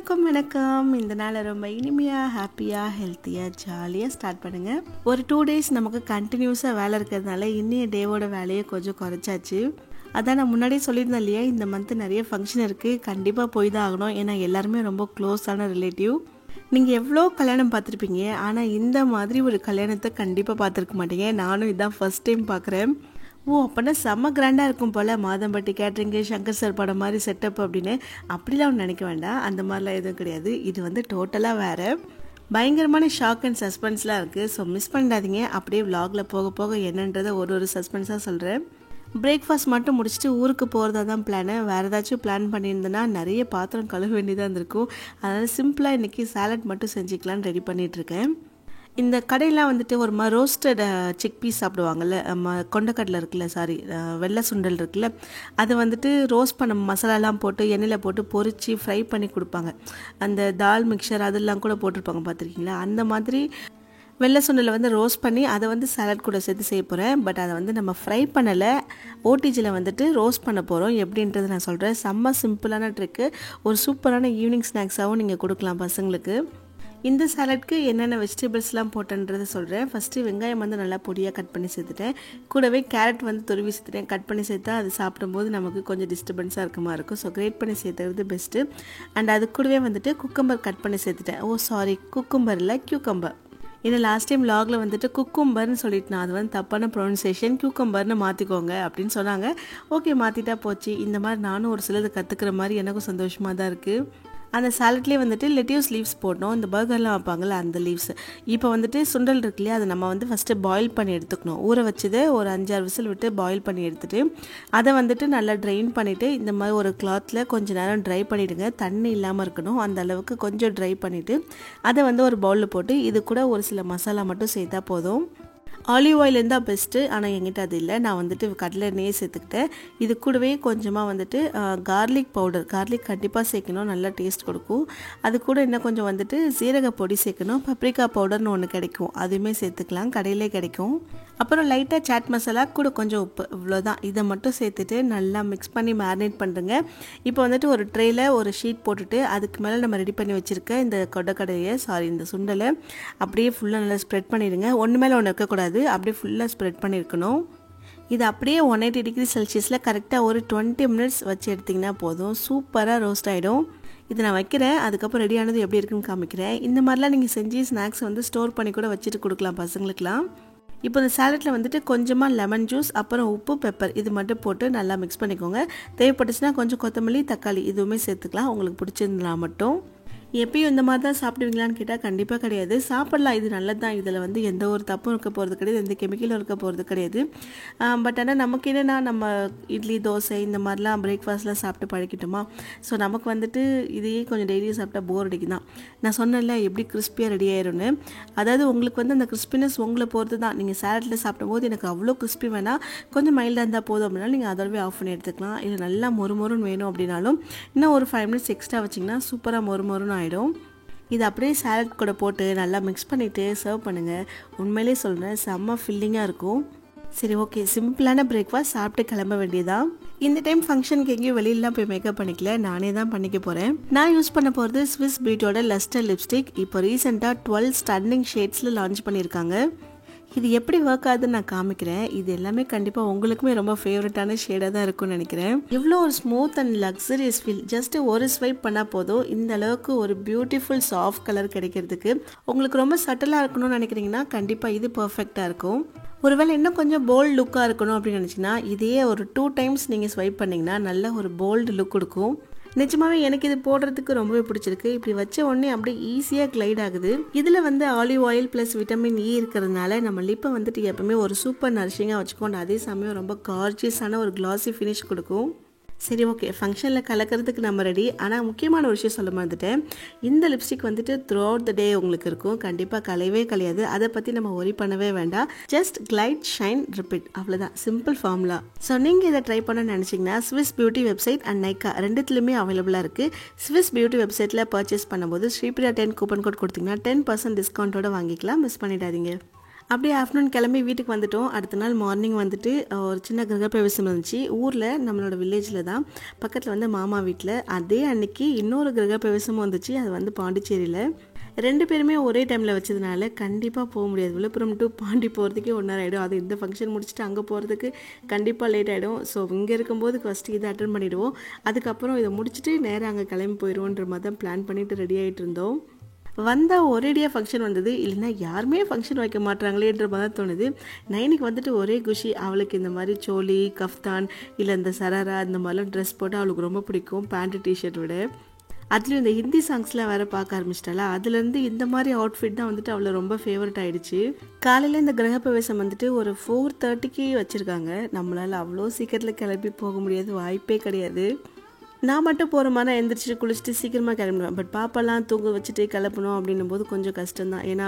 எல்லோருக்கும் வணக்கம். இந்த நாளை ரொம்ப இனிமையாக ஹாப்பியாக ஹெல்த்தியாக ஜாலியாக ஸ்டார்ட் பண்ணுங்கள். ஒரு 2 டேஸ் நமக்கு கண்டினியூஸாக வேலை இருக்கிறதுனால இன்னைய டேவோட வேலையை கொஞ்சம் குறைச்சாச்சு. அதான் நான் முன்னாடியே சொல்லியிருந்தேன் இல்லையா, இந்த மந்த்து நிறைய ஃபங்க்ஷன் இருக்குது, கண்டிப்பாக போய் தான் ஆகணும். ஏன்னா எல்லாருமே ரொம்ப க்ளோஸான ரிலேட்டிவ். நீங்கள் எவ்வளோ கல்யாணம் பார்த்துருப்பீங்க, ஆனால் இந்த மாதிரி ஒரு கல்யாணத்தை கண்டிப்பாக பார்த்துருக்க மாட்டீங்க. நானும் இதான் ஃபஸ்ட் டைம் பார்க்குறேன். அப்போனா செம்ம கிராண்டாக இருக்கும் போல், மாதம்பட்டி கேட்ரிங்கு, சங்கர் சார் படம் மாதிரி செட்டப் அப்படின்னு அப்படிலாம் ஒன்று நினைக்க வேண்டாம். அந்த மாதிரிலாம் எதுவும் கிடையாது. இது வந்து டோட்டலாக வேறு. பயங்கரமான ஷாக் அண்ட் சஸ்பென்ஸ்லாம் இருக்குது. ஸோ மிஸ் பண்ணிடாதீங்க. அப்படியே விலாகில் போக போக என்னன்றதை ஒரு சஸ்பென்ஸாக சொல்கிறேன். பிரேக்ஃபாஸ்ட் மட்டும் முடிச்சுட்டு ஊருக்கு போகிறதா தான் பிளானு. வேறு ஏதாச்சும் பிளான் பண்ணியிருந்தேன்னா நிறைய பாத்திரம் கழுவ வேண்டியதாக இருந்திருக்கும். அதனால் சிம்பிளாக இன்றைக்கி சாலட் மட்டும் செஞ்சுக்கலான்னு ரெடி பண்ணிகிட்ருக்கேன். இந்த கடையெல்லாம் வந்துட்டு ஒரு மாதிரி ரோஸ்டட் சிக் பீஸ் சாப்பிடுவாங்கள்ல, கொண்டக்கடலை இருக்குல்ல, வெள்ளை சுண்டல் இருக்குல்ல, அதை வந்துட்டு ரோஸ்ட் பண்ண மசாலாலாம் போட்டு எண்ணெயில் போட்டு பொரித்து ஃப்ரை பண்ணி கொடுப்பாங்க. அந்த தால் மிக்சர் அதெல்லாம் கூட போட்டிருப்பாங்க, பார்த்துருக்கீங்களா? அந்த மாதிரி வெள்ளை சுண்டலை வந்து ரோஸ்ட் பண்ணி அதை வந்து சாலட் கூட சேர்த்து செய்ய போகிறேன். பட் அதை வந்து நம்ம ஃப்ரை பண்ணலை, ஓடிஜியில் வந்துட்டு ரோஸ்ட் பண்ண போகிறோம். எப்படின்றது நான் சொல்கிறேன். செம்ம சிம்பிளான ட்ரிக்கு. ஒரு சூப்பரான ஈவினிங் ஸ்நாக்ஸாகவும் நீங்கள் கொடுக்கலாம் பசங்களுக்கு. இந்த சாலட்க்கு என்னென்ன வெஜிடபிள்ஸ்லாம் போட்டேன்றதை சொல்கிறேன். ஃபஸ்ட்டு வெங்காயம் வந்து நல்லா பொடியாக கட் பண்ணி சேர்த்துட்டேன். கூடவே கேரட் வந்து துருவி சேர்த்துட்டேன். கட் பண்ணி சேர்த்தா அது சாப்பிடும்போது நமக்கு கொஞ்சம் டிஸ்டர்பன்ஸாக இருக்க மாதிரி இருக்கும். ஸோ கிரேட் பண்ணி சேர்த்துறது பெஸ்ட்டு. அண்ட் அது கூடவே வந்துட்டு குக்கம்பர் கட் பண்ணி சேர்த்துட்டேன். குக்கும்பர் இல்லை, கியூக்கம்பர். ஏன்னா லாஸ்ட் டைம் லாகில் வந்துட்டு குக்கும்பர்னு சொல்லிட்டு நான் அது வந்து தப்பான ப்ரொனன்சியேஷன், கியூக்கம்பர்னு மாற்றிக்கோங்க அப்படின்னு சொன்னாங்க. ஓகே, மாற்றிட்டா போச்சு. இந்த மாதிரி நானும் ஒரு சிலது கற்றுக்கிற மாதிரி எனக்கும் சந்தோஷமாக தான் இருக்குது. அந்த சாலட்லேயே வந்துட்டு லெட்யூஸ் லீவ்ஸ் போடணும். இந்த பர்கர்லாம் வைப்பாங்கள்ல, அந்த லீவ்ஸ். இப்போ வந்துட்டு சுண்டல் இருக்கு இல்லையா, அதை நம்ம வந்து ஃபஸ்ட்டு பாயில் பண்ணி எடுத்துக்கணும். ஊற வச்சதை ஒரு 5-6 விசில் விட்டு பாயில் பண்ணி எடுத்துகிட்டு அதை வந்துட்டு நல்லா ட்ரைன் பண்ணிவிட்டு இந்த மாதிரி ஒரு கிளாத்தில் கொஞ்சம் நேரம் ட்ரை பண்ணிவிடுங்க. தண்ணி இல்லாமல் இருக்கணும், அந்த அளவுக்கு கொஞ்சம் ட்ரை பண்ணிவிட்டு அதை வந்து ஒரு பவுலில் போட்டு இது கூட ஒரு சில மசாலா மட்டும் சேர்த்தா போதும். ஆலிவ் ஆயில் இருந்தால் பெஸ்ட்டு, ஆனால் என்கிட்ட அது இல்லை. நான் வந்துட்டு கடலை எண்ணெயே சேர்த்துக்கிட்டேன். இது கூடவே கொஞ்சமாக வந்துட்டு கார்லிக் பவுடர், கார்லிக் கண்டிப்பாக சேர்க்கணும், நல்லா டேஸ்ட் கொடுக்கும். அது கூட இன்னும் கொஞ்சம் வந்துட்டு சீரக பொடி சேர்க்கணும். பப்ரிக்கா பவுடர்னு ஒன்று கிடைக்கும், அதுவுமே சேர்த்துக்கலாம், கடையிலே கிடைக்கும். அப்புறம் லைட்டாக சாட் மசாலா கூட கொஞ்சம் உப்பு, இவ்வளோதான். இதை மட்டும் சேர்த்துட்டு நல்லா மிக்ஸ் பண்ணி மேரினேட் பண்ணுறேங்க. இப்போ வந்துட்டு ஒரு ட்ரேயில் ஒரு ஷீட் போட்டுட்டு அதுக்கு மேலே நம்ம ரெடி பண்ணி வச்சுருக்க இந்த இந்த சுண்டலை அப்படியே ஃபுல்லாக நல்லா ஸ்ப்ரெட் பண்ணிடுங்க. ஒன்று மேலே ஒன்று இருக்கக்கூடாது, அப்படியே ஃபுல்லாக ஸ்ப்ரெட் பண்ணியிருக்கணும். இது அப்படியே 180 டிகிரி செல்சியஸில் கரெக்டாக ஒரு 20 மினிட்ஸ் வச்சு எடுத்திங்கன்னா போதும், சூப்பராக ரோஸ்ட் ஆகிடும். இது நான் வைக்கிறேன், அதுக்கப்புறம் ரெடியானது எப்படி இருக்குன்னு காமிக்கிறேன். இந்த மாதிரிலாம் நீங்கள் செஞ்சு ஸ்நாக்ஸ் வந்து ஸ்டோர் பண்ணி கூட வச்சுட்டு கொடுக்கலாம் பசங்களுக்குலாம். இப்போ இந்த சாலட்டில் வந்துட்டு கொஞ்சமாக லெமன் ஜூஸ், அப்புறம் உப்பு, பெப்பர் இது மட்டும் போட்டு நல்லா மிக்ஸ் பண்ணிக்கோங்க. தேவைப்பட்டுச்சுன்னா கொஞ்சம் கொத்தமல்லி, தக்காளி இதுவுமே சேர்த்துக்கலாம், உங்களுக்கு பிடிச்சிருந்தா மட்டும். எப்பயும் இந்த மாதிரி தான் சாப்பிடுவீங்களான்னு கேட்டால் கண்டிப்பாக கிடையாது. சாப்பிடலாம், இது நல்லது தான். இதில் வந்து எந்த ஒரு தப்பும் இருக்க போகிறது கிடையாது, எந்த கெமிக்கலும் இருக்க போகிறது கிடையாது. பட் ஆனால் நமக்கு என்னென்னா, நம்ம இட்லி தோசை இந்த மாதிரிலாம் பிரேக்ஃபாஸ்ட்லாம் சாப்பிட்டு பழகிட்டோமா. ஸோ நமக்கு வந்துட்டு இதையே கொஞ்சம் டெய்லியும் சாப்பிட்டா போர் அடிக்கும் தான். நான் சொன்னேன்ல எப்படி கிறிஸ்பியாக ரெடி ஆயிரும்னு. அதாவது உங்களுக்கு வந்து அந்த கிறிஸ்பினஸ் உங்களை பொறுத்து தான். நீங்கள் சாலட்டில் சாப்பிடும்போது எனக்கு அவ்வளோ கிறிஸ்பி வேணால், கொஞ்சம் மைல்டாக இருந்தால் போதும் அப்படின்னாலும் நீங்கள் அதோடவே ஆஃப் பண்ணி எடுத்துக்கலாம். இல்லை நல்லா மொறுமொறுன்னு வேணும் அப்படின்னாலும் இன்னும் ஒரு 5 மினிட்ஸ் எக்ஸ்ட்ரா வச்சிங்கன்னா சூப்பராக மொறுமொறுன்னு ஆகிடும். இது அப்படியே சாலட் கூட போட்டு நல்லா மிக்ஸ் பண்ணிவிட்டு சர்வ் பண்ணுங்கள். உண்மையிலே சொல்கிறேன், செம்ம ஃபில்லிங்காக இருக்கும். சரி, ஓகே, சிம்பிளான பிரேக்ஃபாஸ்ட் சாப்பிட்டு கிளம்ப வேண்டியதான். இந்த டைம் ஃபங்க்ஷனுக்கு எங்கேயும் வெளியிலாம் போய் மேக்கப் பண்ணிக்கல, நானே தான் பண்ணிக்க போகிறேன். நான் யூஸ் பண்ண போகிறது ஸ்விஸ் பியூட்டியோட லஸ்டர் லிப்ஸ்டிக். இப்போ ரீசெண்டாக 12 ஸ்டன்னிங் ஷேட்ஸில் லான்ச் பண்ணியிருக்காங்க. இது எப்படி ஒர்க் ஆகுதுன்னு நான் காமிக்கிறேன். இது எல்லாமே கண்டிப்பாக உங்களுக்குமே ரொம்ப ஃபேவரட்டான ஷேடாக தான் இருக்கும்னு நினைக்கிறேன். இவ்வளோ ஒரு smooth and luxurious feel. Just ஒரு ஸ்வைப் பண்ணால் போதும், இந்த அளவுக்கு ஒரு பியூட்டிஃபுல் சாஃப்ட் கலர் கிடைக்கிறதுக்கு. உங்களுக்கு ரொம்ப சட்டலாக இருக்கணும்னு நினைக்கிறீங்கன்னா கண்டிப்பாக இது பர்ஃபெக்டாக இருக்கும். ஒருவேளை இன்னும் கொஞ்சம் போல்டு லுக்காக இருக்கணும் அப்படின்னு நினச்சிங்கன்னா இதையே ஒரு 2 டைம்ஸ் நீங்கள் ஸ்வைப் பண்ணிங்கன்னா நல்ல ஒரு போல்டு லுக் கொடுக்கும். நிஜமாவே எனக்கு இது போடுறதுக்கு ரொம்பவே பிடிச்சிருக்கு. இப்படி வச்ச உடனே அப்படியே ஈஸியாக கிளைட் ஆகுது. இதில் வந்து olive oil plus vitamin E இருக்கிறதுனால நம்ம லிப்பை வந்துட்டு எப்பவுமே ஒரு சூப்பர் நரிஷிங்காக வச்சுக்கோங்க. அதே சமயம் ரொம்ப கார்ஜியஸான ஒரு கிளாஸி ஃபினிஷ் கொடுக்கும். சரி, ஓகே, ஃபங்க்ஷனில் கலக்கிறதுக்கு நம்ம ரெடி. ஆனால் முக்கியமான ஒரு விஷயம் சொல்ல மறந்துட்டேன். இந்த லிப்ஸ்டிக் வந்துட்டு த்ரூ அவுட் த டே உங்களுக்கு இருக்கும், கண்டிப்பாக கலையவே கலையாது. அதை பற்றி நம்ம ஒரி பண்ணவே வேண்டாம். ஜஸ்ட் கிளைட், ஷைன், ரிப்பீட், அவ்வளோதான், சிம்பிள் ஃபார்முலா. ஸோ நீங்கள் இதை ட்ரை பண்ண நினச்சிங்கன்னா Swiss beauty website and Nykaa ரெண்டுத்துலையுமே அவைலபிளாக இருக்குது. ஸ்விஸ் பியூட்டி வெப்சைட்டில் பர்ச்சேஸ் பண்ணும்போது ஸ்ரீபிரியா 10 கூப்பன் கோட் கொடுத்தீங்கன்னா 10% டிஸ்கவுண்ட்டோட வாங்கிக்கலாம், மிஸ் பண்ணிடாதீங்க. அப்படியே ஆஃப்டர்நூன் கிளம்பி வீட்டுக்கு வந்துட்டோம். அடுத்த நாள் மார்னிங் வந்துட்டு ஒரு சின்ன கிரகப்பிரவேசம் இருந்துச்சு ஊரில், நம்மளோட வில்லேஜில் தான், பக்கத்தில் வந்து மாமா வீட்டில். அதே அன்னைக்கு இன்னொரு கிரகப்பிரவேசமும் வந்துச்சு, அது வந்து பாண்டிச்சேரியில். 2 பேருமே ஒரே டைமில் வச்சதுனால கண்டிப்பாக போக முடியாது. விழுப்புரம் டு பாண்டி போகிறதுக்கே 1 hour ஆகிடும். அது இந்த ஃபங்க்ஷன் முடிச்சுட்டு அங்கே போகிறதுக்கு கண்டிப்பாக லேட் ஆகிடும். ஸோ இங்கே இருக்கும்போது ஃபஸ்ட்டு இதை அட்டன் பண்ணிவிடுவோம், அதுக்கப்புறம் இதை முடிச்சுட்டு நேராக அங்கே கிளம்பி போயிடுவோன்ற மாதிரி தான் பிளான் பண்ணிவிட்டு ரெடி ஆகிட்டு இருந்தோம். வந்தால் ஒரேடியாக ஃபங்க்ஷன் வந்தது, இல்லைன்னா யாருமே ஃபங்க்ஷன் வைக்க மாட்டாங்களேன்ற மாதிரி தான் தோணுது. நைனுக்கு வந்துட்டு ஒரே குஷி. அவளுக்கு இந்த மாதிரி சோலி, கஃப்தான், இல்லை இந்த சராரா இந்த மாதிரிலாம் ட்ரெஸ் போட்டு அவளுக்கு ரொம்ப பிடிக்கும், பேண்ட்டு டிஷர்ட் விட. அதுலேயும் இந்த ஹிந்தி சாங்ஸ்லாம் வேறு பார்க்க ஆரம்பிச்சிட்டாளா, அதுலேருந்து இந்த மாதிரி அவுட்ஃபிட் தான் வந்துட்டு அவளை ரொம்ப ஃபேவரட் ஆகிடுச்சு. காலையில் இந்த கிரகப்பிரவேசம் வந்துட்டு ஒரு 4:30க்கு வச்சுருக்காங்க. நம்மளால் அவ்வளோ சீக்கிரத்தில் கிளம்பி போக முடியாது, வாய்ப்பே கிடையாது. நான் மட்டும் போகிற மாதிரி எழுந்திரிச்சிட்டு குளிச்சுட்டு சீக்கிரமாக கிளம்பிடுவேன். பட் பாப்பாலாம் தூங்க வச்சுட்டு கிளப்பணும் அப்படின்னும் போது கொஞ்சம் கஷ்டம்தான். ஏன்னா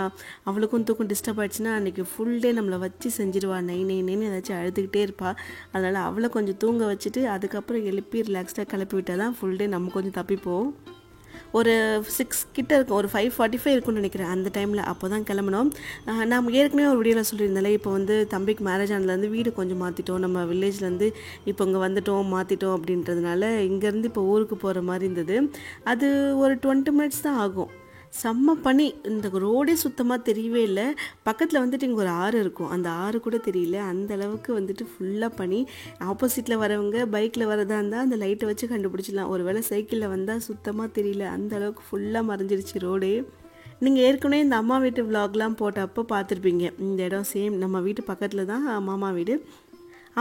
அவளுக்கும் தூக்கம் டிஸ்டர்ப் ஆகிடுச்சுன்னா அன்றைக்கி ஃபுல் டே நம்மளை வச்சு செஞ்சிடுவா, நைன்னு ஏதாச்சும் அழுதுகிட்டே இருப்பாள். அதனால் அவளை கொஞ்சம் தூங்க வச்சுட்டு அதுக்கப்புறம் எழுப்பி ரிலாக்ஸ்டாக கிளப்பி விட்டால் தான் ஃபுல் டே நம்ம கொஞ்சம் தப்பிப்போம். ஒரு 6 கிட்ட இருக்கும், ஒரு 5:45 இருக்கும்னு நினைக்கிறேன் அந்த டைமில். அப்போ தான் கிளம்பணும். நான் ஏற்கனவே ஒரு வீடியோவில் சொல்லியிருந்தாலே, இப்போ வந்து தம்பிக்கு மேரேஜ் ஆனதுலேருந்து வீடு கொஞ்சம் மாற்றிட்டோம், நம்ம வில்லேஜ்லேருந்து இப்போ இங்கே வந்துட்டோம் மாற்றிட்டோம் அப்படின்றதுனால இங்கேருந்து இப்போ ஊருக்கு போகிற மாதிரி இருந்தது. அது ஒரு 20 minutes தான் ஆகும். செம்ம பனி, இந்த ரோடே சுத்தமாக தெரியவே இல்லை. பக்கத்தில் வந்துட்டு இங்கே ஒரு ஆறு இருக்கும், அந்த ஆறு கூட தெரியல, அந்த அளவுக்கு வந்துட்டு ஃபுல்லாக பனி. ஆப்போசிட்டில் வரவங்க பைக்கில் வரதா இருந்தால் அந்த லைட்டை வச்சு கண்டுபிடிச்சிடலாம், ஒரு வேளை சைக்கிளில் வந்தால் சுத்தமாக தெரியல, அந்த அளவுக்கு ஃபுல்லாக மறைஞ்சிருச்சு ரோடு. நீங்கள் ஏற்கனவே இந்த அம்மா வீட்டு விலாக்லாம் போட்டப்போ பார்த்துருப்பீங்க. இந்த இடம் சேம் நம்ம வீட்டு பக்கத்தில் தான் மாமா வீடு.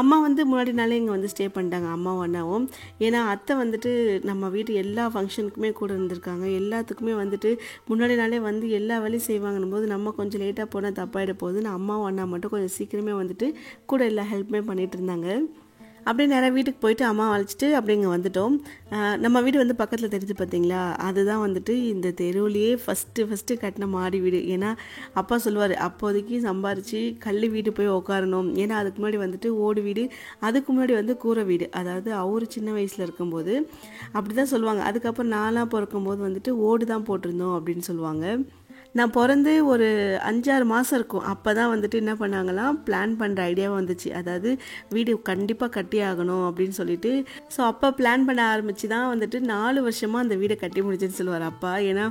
அம்மா வந்து முன்னாடி நாளே இங்கே வந்து ஸ்டே பண்ணிட்டாங்க, அம்மாவும் அண்ணாவும். ஏன்னா அத்தை வந்துட்டு நம்ம வீட்டு எல்லா ஃபங்க்ஷனுக்குமே கூட இருந்திருக்காங்க, எல்லாத்துக்குமே வந்துட்டு முன்னாடி நாளே வந்து எல்லா வேலையும் செய்வாங்கன்னும் போது நம்ம கொஞ்சம் லேட்டாக போனால் தப்பாயிட போகுதுன்னு அம்மாவும் அண்ணா மட்டும் கொஞ்சம் சீக்கிரமே வந்துட்டு கூட எல்லா ஹெல்ப்புமே பண்ணிகிட்டு இருந்தாங்க. அப்படியே நேராக வீட்டுக்கு போயிட்டு அம்மா அழைச்சிட்டு அப்படியே இங்கே வந்துட்டோம். நம்ம வீடு வந்து பக்கத்தில் தெரிஞ்சு பார்த்தீங்களா, அதுதான் வந்துட்டு இந்த தெருவுலேயே ஃபஸ்ட்டு கட்டின மாடி வீடு. ஏன்னா அப்பா சொல்லுவார், அப்போதைக்கு சம்பாரித்து கல் வீடு போய் உட்காரணும். ஏன்னா அதுக்கு முன்னாடி வந்துட்டு ஓடு வீடு, அதுக்கு முன்னாடி வந்து கூரை வீடு. அதாவது அவர் சின்ன வயசில் இருக்கும்போது அப்படி தான் சொல்லுவாங்க. அதுக்கப்புறம் நான்லாம் பிறக்கும்போது வந்துட்டு ஓடு தான் போட்டிருந்தோம் அப்படின்னு சொல்லுவாங்க. நான் பிறந்து ஒரு 5-6 மாதம் இருக்கும், அப்போ தான் வந்துட்டு என்ன பண்ணாங்களாம், பிளான் பண்ணுற ஐடியாவும் வந்துச்சு. அதாவது வீடு கண்டிப்பாக கட்டி ஆகணும் அப்படின்னு சொல்லிட்டு. ஸோ அப்போ பிளான் பண்ண ஆரம்பித்து தான் வந்துட்டு 4 வருஷமாக அந்த வீடை கட்டி முடிச்சுன்னு சொல்லுவார் அப்பா. ஏன்னா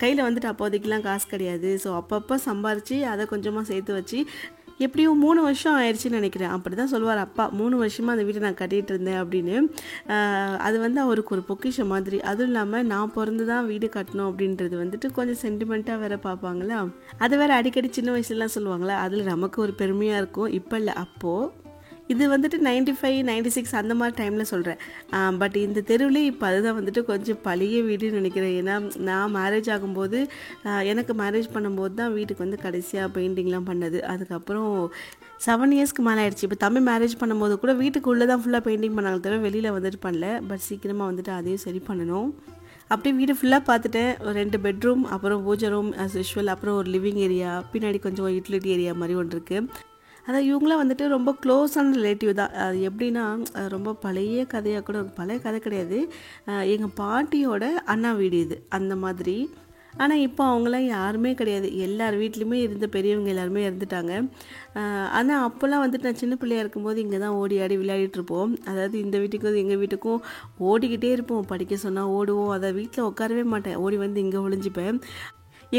கையில் வந்துட்டு அப்போதைக்கெலாம் காசு கிடையாது. ஸோ அப்பப்போ சம்பாரித்து அதை கொஞ்சமாக சேர்த்து வச்சு எப்படியும் 3 வருஷம் ஆயிடுச்சுன்னு நினைக்கிறேன். அப்படி தான் சொல்லுவார் அப்பா, 3 வருஷமாக அந்த வீட்டை நான் கட்டிகிட்டு இருந்தேன் அப்படின்னு. அது வந்து அவருக்கு ஒரு பொக்கிஷம் மாதிரி. அதுவும் இல்லாமல் நான் பிறந்து தான் வீடு கட்டணும் அப்படின்றது வந்துட்டு கொஞ்சம் சென்டிமெண்ட்டாக வேறு பார்ப்பாங்களா, அதை வேறு அடிக்கடி சின்ன வயசுலலாம் சொல்லுவாங்களா, அதில் நமக்கு ஒரு பெருமையாக இருக்கும். இப்போ இல்லை, அப்போது இது வந்துட்டு 95, 96 அந்த மாதிரி டைமில் சொல்கிறேன். பட் இந்த தெருவிலே இப்போ அதுதான் வந்துட்டு கொஞ்சம் பழைய வீடுன்னு நினைக்கிறேன். ஏன்னா நான் மேரேஜ் ஆகும்போது, எனக்கு மேரேஜ் பண்ணும்போது தான் வீட்டுக்கு வந்து கடைசியாக பெயிண்டிங்லாம் பண்ணது. அதுக்கப்புறம் 7 இயர்ஸ்க்கு மேலே ஆயிடுச்சு. இப்போ தம்பி மேரேஜ் பண்ணும்போது கூட வீட்டுக்குள்ளே தான் ஃபுல்லாக பெயிண்டிங் பண்ணாங்க, தவிர வெளியில் வந்துட்டு பண்ணல. பட் சீக்கிரமாக வந்துட்டு அதையும் சரி பண்ணணும். அப்படியே வீடு ஃபுல்லாக பார்த்துட்டேன். 2 பெட்ரூம், அப்புறம் பூஜை ரூம் ஆஸ் யூஷுவல், அப்புறம் ஒரு லிவிங் ஏரியா, பின்னாடி கொஞ்சம் யூட்டிலிட்டி ஏரியா மாதிரி ஒன்று இருக்குது. அதான் இவங்களாம் வந்துட்டு ரொம்ப க்ளோஸான ரிலேட்டிவ் தான். அது எப்படின்னா ரொம்ப பழைய கதையாக கூட, பழைய கதை கிடையாது, எங்கள் பாட்டியோட அண்ணா வீடு இது, அந்த மாதிரி. ஆனால் இப்போ அவங்களாம் யாருமே கிடையாது, எல்லார் வீட்லேயுமே இருந்த பெரியவங்க எல்லாருமே இருந்துட்டாங்க. ஆனால் அப்போல்லாம் வந்துட்டு நான் சின்ன பிள்ளையாக இருக்கும்போது இங்கே தான் ஓடி ஆடி விளையாடிட்டுருப்போம். அதாவது இந்த வீட்டுக்கும் எங்கள் வீட்டுக்கும் ஓடிக்கிட்டே இருப்போம். படிக்க சொன்னால் ஓடுவோம், அதை வீட்டில் உட்காரவே மாட்டேன், ஓடி வந்து இங்கே ஒளிஞ்சிப்பேன்.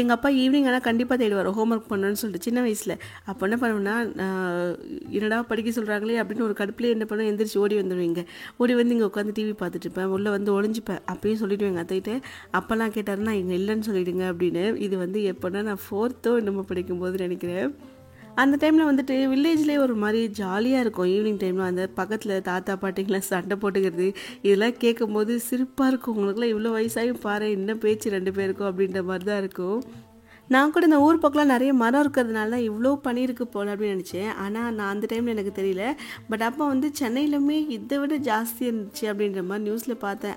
எங்கள் அப்பா ஈவினிங் ஆனால் கண்டிப்பாக தேடுவார், ஹோம்ஒர்க் பண்ணணும்னு சொல்லிட்டு சின்ன வயசில். அப்போ என்ன பண்ணுவேன்னா, என்னடா படிக்க சொல்கிறாங்களே அப்படின்னு ஒரு கடுப்புலேயே என்ன பண்ணுவேன், எந்திரிச்சு ஓடி வந்துடுவீங்க. ஓடி வந்து இங்கே உட்காந்து டிவி பார்த்துட்ருப்பேன், உள்ளே வந்து ஒளிஞ்சிப்பேன். அப்பயும் சொல்லிவிட்டு எங்கள் அத்தைகிட்ட, அப்போல்லாம் கேட்டாருன்னா இங்கே இல்லைன்னு சொல்லிவிடுங்க அப்படின்னு. இது வந்து எப்போனா நான் 4th என்னமோ படிக்கும்போது நினைக்கிறேன். அந்த டைமில் வந்துட்டு வில்லேஜ்லேயே ஒரு மாதிரி ஜாலியாக இருக்கும். ஈவினிங் டைமில் அந்த பக்கத்தில் தாத்தா பாட்டிங்களாம் சண்டை போட்டுக்கிறது, இதெல்லாம் கேட்கும்போது சிரிப்பாக இருக்கும். உங்களுக்குலாம் இவ்வளோ வயசாயும் பாரு, என்ன பேச்சு 2 பேருக்கும் அப்படின்ற மாதிரி தான் இருக்கும். நான் கூட இந்த ஊர் பக்கம்லாம் நிறைய மரம் இருக்கிறதுனால தான் இவ்வளோ பண்ணியிருக்கு போல் அப்படின்னு நினச்சேன். ஆனால் நான் அந்த டைமில் எனக்கு தெரியல. பட் அப்போ வந்து சென்னையிலுமே இதை விட ஜாஸ்தி இருந்துச்சு அப்படின்ற மாதிரி நியூஸில் பார்த்தேன்.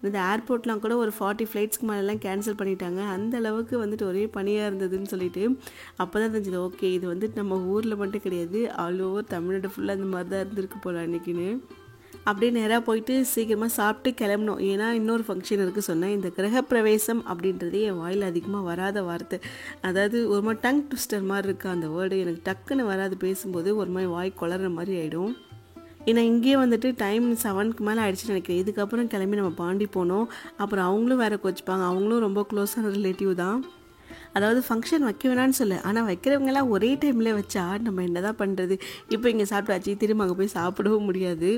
இந்த ஏர்போர்ட்லாம் கூட ஒரு 40 ஃப்ளைட்ஸ்க்கு மேலெலாம் கேன்சல் பண்ணிட்டாங்க, அந்த அளவுக்கு வந்துட்டு ஒரே பனியாக இருந்ததுன்னு சொல்லிட்டு. அப்போ தான் தெரிஞ்சது, ஓகே இது வந்துட்டு நம்ம ஊரில் மட்டும் கிடையாது, ஆல் ஓவர் தமிழ்நாடு ஃபுல்லாக அந்த மாதிரி தான் இருந்திருக்கு போல் அன்றைக்கின்னு. அப்படியே நேராக போயிட்டு சீக்கிரமாக சாப்பிட்டு கிளம்பணும். ஏன்னா இன்னொரு ஃபங்க்ஷன் இருக்குது சொன்னேன். இந்த கிரகப்பிரவேசம் அப்படின்றதே என் வாயில் அதிகமாக வராத வார்த்தை. அதாவது ஒரு மாதிரி டங் ட்விஸ்டர் மாதிரி இருக்குது அந்த வேர்டு. எனக்கு டக்குன்னு வராது, பேசும்போது ஒரு மாதிரி வாய் குளற மாதிரி ஆகிடும். ஏன்னா இங்கேயே வந்துட்டு டைம் 7க்கு மேலே ஆகிடுச்சுன்னு நினைக்கிறேன். இதுக்கப்புறம் கிளம்பி நம்ம பாண்டி போனோம். அப்புறம் அவங்களும் வேறு கோச்சிப்பாங்க. அவங்களும் ரொம்ப க்ளோஸான ரிலேட்டிவ் தான். அதாவது ஃபங்க்ஷன் வைக்க வேணான்னு சொல்ல, ஆனால் வைக்கிறவங்களாம் ஒரே டைமில் வச்சா நம்ம என்ன தான் பண்ணுறது? இப்போ இங்கே சாப்பிட்டாச்சு, திரும்ப அங்கே போய் சாப்பிடவும் முடியாது.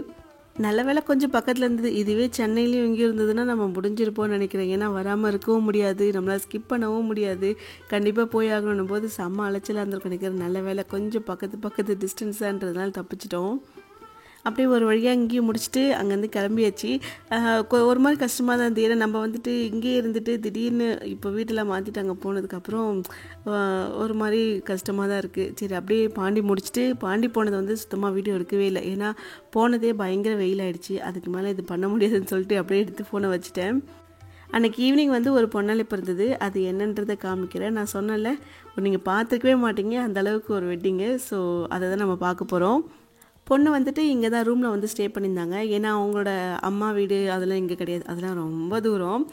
நல்ல வேலை கொஞ்சம் பக்கத்தில் இருந்தது. இதுவே சென்னையிலையும் இங்கே இருந்ததுன்னா நம்ம முடிஞ்சிருப்போம்னு நினைக்கிறேன். ஏன்னா வராமல் இருக்கவும் முடியாது, நம்மளால் ஸ்கிப் பண்ணவும் முடியாது. கண்டிப்பாக போய் ஆகணும் போது செம்ம அலைச்சலாக இருந்திருக்கும் நினைக்கிறேன். நல்ல வேலை கொஞ்சம் பக்கத்து டிஸ்டன்ஸான்றதுனால தப்பிச்சிட்டோம். அப்படியே ஒரு வழியாக இங்கேயும் முடிச்சுட்டு அங்கேருந்து கிளம்பியாச்சு. ஒரு மாதிரி கஷ்டமாக தான் இருந்தது. ஏன்னா நம்ம வந்துட்டு இங்கேயே இருந்துட்டு திடீர்னு இப்போ வீட்டில் மாற்றிட்டு அங்கே போனதுக்கப்புறம் ஒரு மாதிரி கஷ்டமாக தான் இருக்குது. சரி அப்படியே பாண்டி முடிச்சுட்டு, பாண்டி போனது வந்து சுத்தமாக வீடியோ எடுக்கவே இல்லை. ஏன்னா போனதே பயங்கர வெயில் ஆகிடுச்சு. அதுக்கு மேலே இது பண்ண முடியாதுன்னு சொல்லிட்டு அப்படியே எடுத்து ஃபோனை வச்சுட்டேன். அன்றைக்கி ஈவினிங் வந்து ஒரு பொண்ணழைப்பு இருந்தது. அது என்னன்றதை காமிக்கிறேன். நான் சொன்னேன்ல, நீங்கள் பார்த்துக்கவே மாட்டீங்க அந்தளவுக்கு ஒரு வெட்டிங்கு. ஸோ அதை தான் நம்ம பார்க்க போகிறோம். பொண்ணு வந்துட்டு இங்கே தான் ரூமில் வந்து ஸ்டே பண்ணியிருந்தாங்க. ஏன்னா அவங்களோட அம்மா வீடு அதெல்லாம் இங்கே கிடையாது, அதெல்லாம் ரொம்ப தூரம்.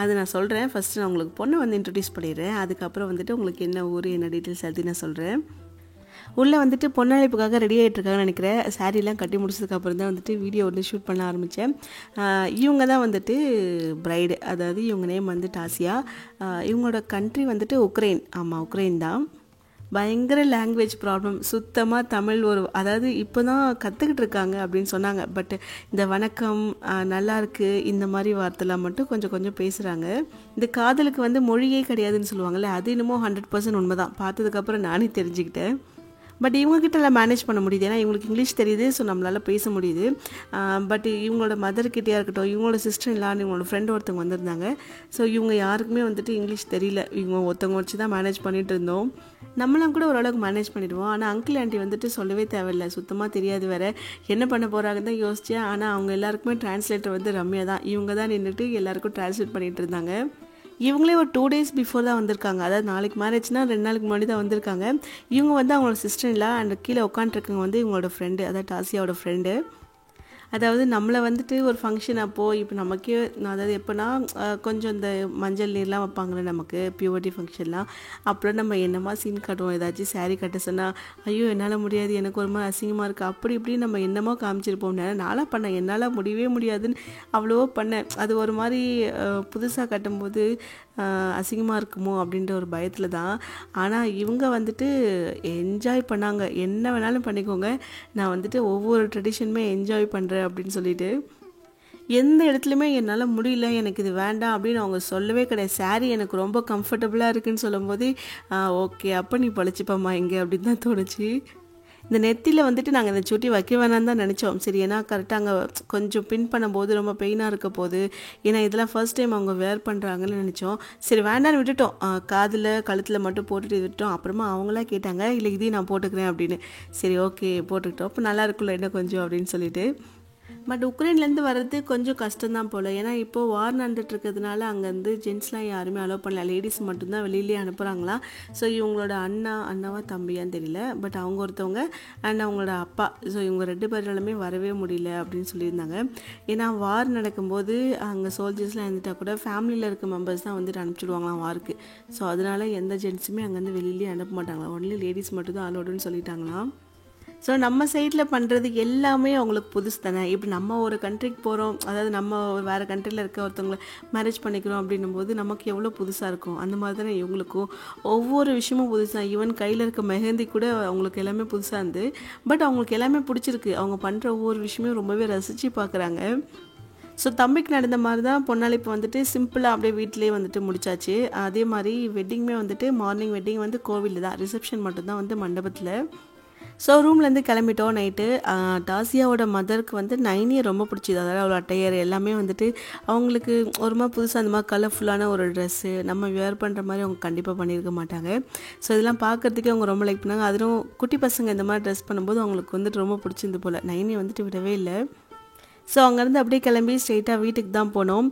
அது நான் சொல்கிறேன். ஃபஸ்ட்டு நான் உங்களுக்கு பொண்ணை வந்து இன்ட்ரடியூஸ் பண்ணிடுறேன். அதுக்கப்புறம் வந்துட்டு உங்களுக்கு என்ன ஊர் என்ன டீட்டெயில்ஸ் எழுதி நான் சொல்கிறேன். உள்ளே வந்துட்டு பொண்ணழைப்புக்காக ரெடி ஆகிட்டுருக்காங்கன்னு நினைக்கிறேன். சாரீலாம் கட்டி முடிச்சதுக்கப்புறம் தான் வந்துட்டு வீடியோ வந்து ஷூட் பண்ண ஆரம்பித்தேன். இவங்க தான் வந்துட்டு பிரைடு. அதாவது இவங்க நேம் வந்து டாசியா. இவங்களோட கண்ட்ரி வந்துட்டு உக்ரைன். ஆமாம், உக்ரைன் தான். பயங்கர லாங்குவேஜ் ப்ராப்ளம். சுத்தமாக தமிழ் அதாவது இப்போ தான் கற்றுக்கிட்டு இருக்காங்க அப்படின்னு சொன்னாங்க. பட் இந்த வணக்கம், நல்லா இருக்குது, இந்த மாதிரி வார்த்தைலாம் மட்டும் கொஞ்சம் கொஞ்சம் பேசுகிறாங்க. இந்த காதலுக்கு வந்து மொழியே கிடையாதுன்னு சொல்லுவாங்கள்ல, அது இன்னமும் 100% உண்மை தான். பார்த்ததுக்கப்புறம் நானே தெரிஞ்சுக்கிட்டேன். பட் இவங்ககிட்டலாம் மேனேஜ் பண்ண முடியுது. ஏன்னா இவங்களுக்கு இங்கிலீஷ் தெரியுது, ஸோ நம்மளால் பேச முடியுது. பட் இவங்களோட மதர்கிட்டே இருக்கட்டும், இவங்களோட சிஸ்டர் இல்லான்னு இவங்களோட ஃப்ரெண்டு ஒருத்தவங்க வந்திருந்தாங்க. ஸோ இவங்க யாருக்குமே வந்துட்டு இங்கிலீஷ் தெரியல. இவங்க ஒருத்தவங்க வச்சு தான் மேனேஜ் பண்ணிகிட்டு இருந்தோம். நம்மளாம் கூட ஓரளவுக்கு மேனேஜ் பண்ணிவிடுவோம். ஆனால் அங்கிள் ஆண்டி வந்துட்டு சொல்லவே தேவையில்லை, சுத்தமாக தெரியாது வேறு. என்ன பண்ண போகிறாங்கன்னு தான் யோசித்தேன். ஆனால் அவங்க எல்லாருக்குமே டிரான்ஸ்லேட்டர் வந்து ரம்யா தான். இவங்க தான் நின்றுட்டு எல்லாருக்கும் டிரான்ஸ்லேட் பண்ணிகிட்டு இருந்தாங்க. இவங்களே ஒரு 2 days பிஃபோர் தான் வந்திருக்காங்க. அதாவது நாளைக்கு மேரேஜ்னா 2 நாளுக்கு முன்னாடி தான் வந்திருக்காங்க. இவங்க வந்து அவங்களோட சிஸ்டர் இல்லை. அண்ட் கீழே உட்காந்துருக்கவங்க வந்து இவங்களோட ஃப்ரெண்டு, அதாவது டாசியாவோட ஃப்ரெண்டு. அதாவது நம்மளை வந்துட்டு ஒரு ஃபங்க்ஷன் அப்போது இப்போ நமக்கே, அதாவது எப்போனா கொஞ்சம் இந்த மஞ்சள் நீர்லாம் வைப்பாங்களே நமக்கு பியூரிட்டி ஃபங்க்ஷன்லாம், அப்புறம் நம்ம என்னமா சீன் காட்டுவோம். ஏதாச்சும் சாரீ கட்ட சொன்னால், ஐயோ என்னால் முடியாது, எனக்கு ஒரு மாதிரி அசிங்கமாக இருக்குது, அப்படி இப்படி நம்ம என்னமோ காமிச்சிருப்போம். நானாக பண்ணேன், என்னால் முடியவே முடியாதுன்னு அவ்வளவோ பண்ணேன். அது ஒரு மாதிரி புதுசாக கட்டும்போது அசிங்கமாக இருக்குமோ அப்படின்ற ஒரு பயத்தில் தான். ஆனால் இவங்க வந்துட்டு என்ஜாய் பண்ணாங்க. என்ன வேணாலும் பண்ணிக்கோங்க, நான் வந்துட்டு ஒவ்வொரு ட்ரெடிஷனுமே என்ஜாய் பண்ணுறேன் அப்படின்னு சொல்லிட்டு. எந்த இடத்துலையுமே என்னால் முடியல, எனக்கு இது வேண்டாம் அப்படின்னு அவங்க சொல்லவே கிடையாது. சாரீ எனக்கு ரொம்ப கம்ஃபர்டபுளாக இருக்குதுன்னு சொல்லும்போது ஓகே அப்போ நீ பழிச்சிப்பம்மா இங்கே அப்படின்னு தான் தோணுச்சு. இந்த நெத்தியில் வந்துட்டு நாங்கள் இந்த சுட்டி வைக்க வேணான்னு தான் நினச்சோம். சரி, ஏன்னா கரெக்டாக அங்கே கொஞ்சம் பின் பண்ணும்போது ரொம்ப பெயினாக இருக்க போது, ஏன்னா இதெல்லாம் ஃபர்ஸ்ட் டைம் அவங்க வேர் பண்ணுறாங்கன்னு நினச்சோம். சரி வேண்டான்னு விட்டுட்டோம். காதில் கழுத்தில் மட்டும் போட்டுட்டு விட்டுட்டோம். அப்புறமா அவங்களாம் கேட்டாங்க, இல்லை இதையும் நான் போட்டுக்கிறேன் அப்படின்னு. சரி ஓகே போட்டுக்கிட்டோம். அப்போ நல்லா இருக்குல்ல என்ன கொஞ்சம் அப்படின்னு சொல்லிட்டு. பட் உக்ரைன்லேருந்து வர்றது கொஞ்சம் கஷ்டம்தான் போல். ஏன்னா இப்போது வார் நடந்துட்டுருக்கிறதுனால அங்கேருந்து ஜென்ட்ஸ்லாம் யாருமே அலோவ் பண்ணல, லேடிஸ் மட்டும்தான் வெளியிலே அனுப்புகிறாங்களாம். ஸோ இவங்களோட அண்ணாவா தம்பியான்னு தெரியல, பட் அவங்க ஒருத்தவங்க அண்ட் அவங்களோட அப்பா, ஸோ இவங்க 2 பேராலுமே வரவே முடியல அப்படின்னு சொல்லியிருந்தாங்க. ஏன்னா வார் நடக்கும்போது அங்கே சோல்ஜர்ஸ்லாம் இருந்துட்டால் கூட ஃபேமிலியில் இருக்க மெம்பர்ஸ் தான் வந்துட்டு அனுப்பிச்சிடுவாங்களாம் வாருக்கு. ஸோ அதனால் எந்த ஜென்ட்ஸுமே அங்கேருந்து வெளியிலே அனுப்ப மாட்டாங்களாம், ஒன்லி லேடிஸ் மட்டும் தான் அலோடுன்னு சொல்லிட்டாங்களாம். ஸோ நம்ம சைடில் பண்ணுறது எல்லாமே அவங்களுக்கு புதுசு தானே. இப்போ நம்ம ஒரு கண்ட்ரிக்கு போகிறோம், அதாவது நம்ம வேறு கண்ட்ரியில் இருக்க ஒருத்தவங்களை மேரேஜ் பண்ணிக்கிறோம் அப்படின்னும் போது நமக்கு எவ்வளோ புதுசாக இருக்கும். அந்த மாதிரி தானே இவங்களுக்கும் ஒவ்வொரு விஷயமும் புதுசு தான். ஈவன் கையில் இருக்க மெஹந்தி கூட அவங்களுக்கு எல்லாமே புதுசாக இருந்து, பட் அவங்களுக்கு எல்லாமே பிடிச்சிருக்கு. அவங்க பண்ணுற ஒவ்வொரு விஷயமும் ரொம்பவே ரசித்து பார்க்குறாங்க. ஸோ தம்பிக்கு நடந்த மாதிரி தான் பொண்ணழைப்பு வந்துட்டு சிம்பிளாக அப்படியே வீட்டிலே வந்துட்டு முடிச்சாச்சு. அதே மாதிரி வெட்டிங்குமே வந்துட்டு மார்னிங் வெட்டிங் வந்து கோவிலில் தான், ரிசப்ஷன் மட்டும்தான் வந்து மண்டபத்தில். ஸோ ரூம்லேருந்து கிளம்பிட்டோம் நைட்டு. டாசியாவோட மதருக்கு வந்து நைனியை ரொம்ப பிடிச்சிது. அதாவது அவ்வளோ அட்டையர் எல்லாமே வந்துட்டு அவங்களுக்கு ஒரு மாதிரி புதுசாக அந்த மாதிரி கலர்ஃபுல்லான ஒரு ட்ரெஸ்ஸு நம்ம வேர் பண்ணுற மாதிரி அவங்க கண்டிப்பாக பண்ணியிருக்க மாட்டாங்க. ஸோ இதெல்லாம் பார்க்குறதுக்கே அவங்க ரொம்ப லைக் பண்ணாங்க. அதுவும் குட்டி பசங்க இந்த மாதிரி ட்ரெஸ் பண்ணும்போது அவங்களுக்கு வந்துட்டு ரொம்ப பிடிச்சிருந்து போல். நைனியை வந்துட்டு விடவே இல்லை. ஸோ அங்கேருந்து அப்படியே கிளம்பி ஸ்ட்ரெயிட்டாக வீட்டுக்கு தான் போனோம்.